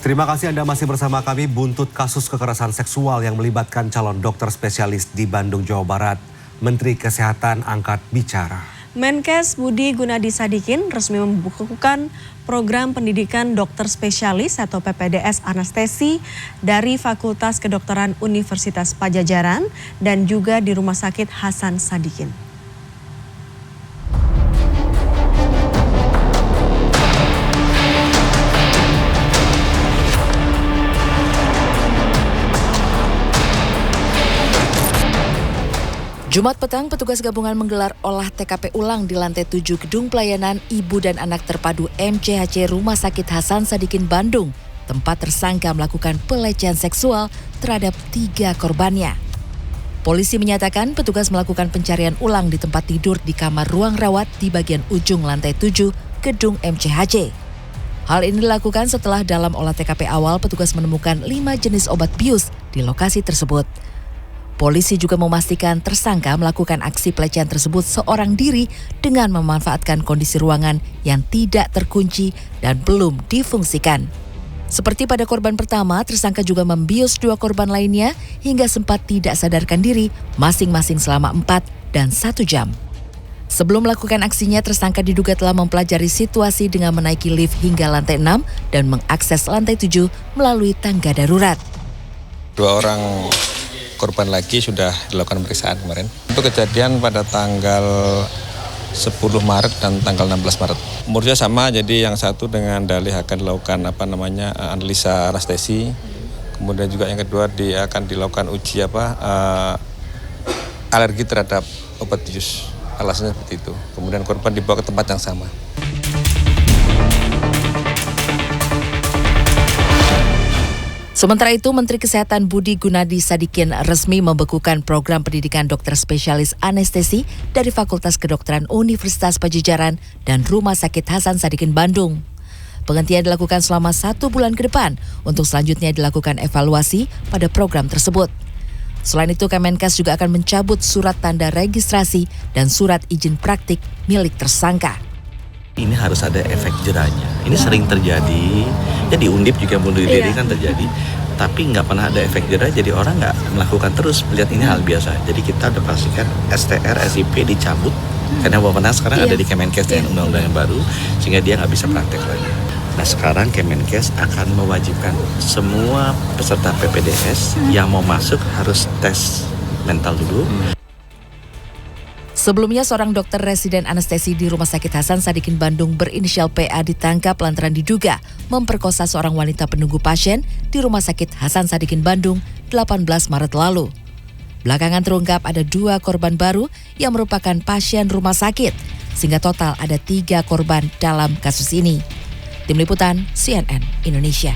Terima kasih Anda masih bersama kami. Buntut kasus kekerasan seksual yang melibatkan calon dokter spesialis di Bandung, Jawa Barat. Menteri Kesehatan angkat bicara. Menkes Budi Gunadi Sadikin resmi membukukan program pendidikan dokter spesialis atau PPDS anestesi dari Fakultas Kedokteran Universitas Padjadjaran dan juga di Rumah Sakit Hasan Sadikin. Jumat petang, petugas gabungan menggelar olah TKP ulang di lantai 7 Gedung Pelayanan Ibu dan Anak Terpadu MCHC Rumah Sakit Hasan Sadikin Bandung, tempat tersangka melakukan pelecehan seksual terhadap 3 korbannya. Polisi menyatakan petugas melakukan pencarian ulang di tempat tidur di kamar ruang rawat di bagian ujung lantai 7 Gedung MCHC. Hal ini dilakukan setelah dalam olah TKP awal petugas menemukan 5 jenis obat bius di lokasi tersebut. Polisi juga memastikan tersangka melakukan aksi pelecehan tersebut seorang diri dengan memanfaatkan kondisi ruangan yang tidak terkunci dan belum difungsikan. Seperti pada korban pertama, tersangka juga membius 2 korban lainnya hingga sempat tidak sadarkan diri masing-masing selama 4 dan 1 jam. Sebelum melakukan aksinya, tersangka diduga telah mempelajari situasi dengan menaiki lift hingga lantai 6 dan mengakses lantai 7 melalui tangga darurat. 2 orang korban lagi sudah dilakukan pemeriksaan kemarin. Itu kejadian pada tanggal 10 Maret dan tanggal 16 Maret. Umurnya sama, jadi yang satu dengan dalih akan dilakukan analisa anestesi. Kemudian juga yang kedua dia akan dilakukan uji alergi terhadap obat bius. Alasannya seperti itu. Kemudian korban dibawa ke tempat yang sama. Sementara itu, Menteri Kesehatan Budi Gunadi Sadikin resmi membekukan program pendidikan dokter spesialis anestesi dari Fakultas Kedokteran Universitas Padjadjaran dan Rumah Sakit Hasan Sadikin Bandung. Penghentian dilakukan selama 1 bulan ke depan untuk selanjutnya dilakukan evaluasi pada program tersebut. Selain itu, Kemenkes juga akan mencabut surat tanda registrasi dan surat izin praktik milik tersangka. Ini harus ada efek jerahnya. Ini sering terjadi, ya di Undip juga bunuh diri kan terjadi, tapi nggak pernah ada efek jerah, jadi orang nggak melakukan terus, melihat ini hal biasa. Jadi kita udah pastikan STR, SIP dicabut, karena Bapenas sekarang ada di Kemenkes dengan undang-undang yang baru, sehingga dia nggak bisa praktek lagi. Nah sekarang Kemenkes akan mewajibkan semua peserta PPDS yang mau masuk harus tes mental dulu. Sebelumnya, seorang dokter residen anestesi di Rumah Sakit Hasan Sadikin Bandung berinisial PA ditangkap lantaran diduga memperkosa seorang wanita penunggu pasien di Rumah Sakit Hasan Sadikin Bandung 18 Maret lalu. Belakangan terungkap ada 2 korban baru yang merupakan pasien rumah sakit, sehingga total ada 3 korban dalam kasus ini. Tim Liputan CNN Indonesia.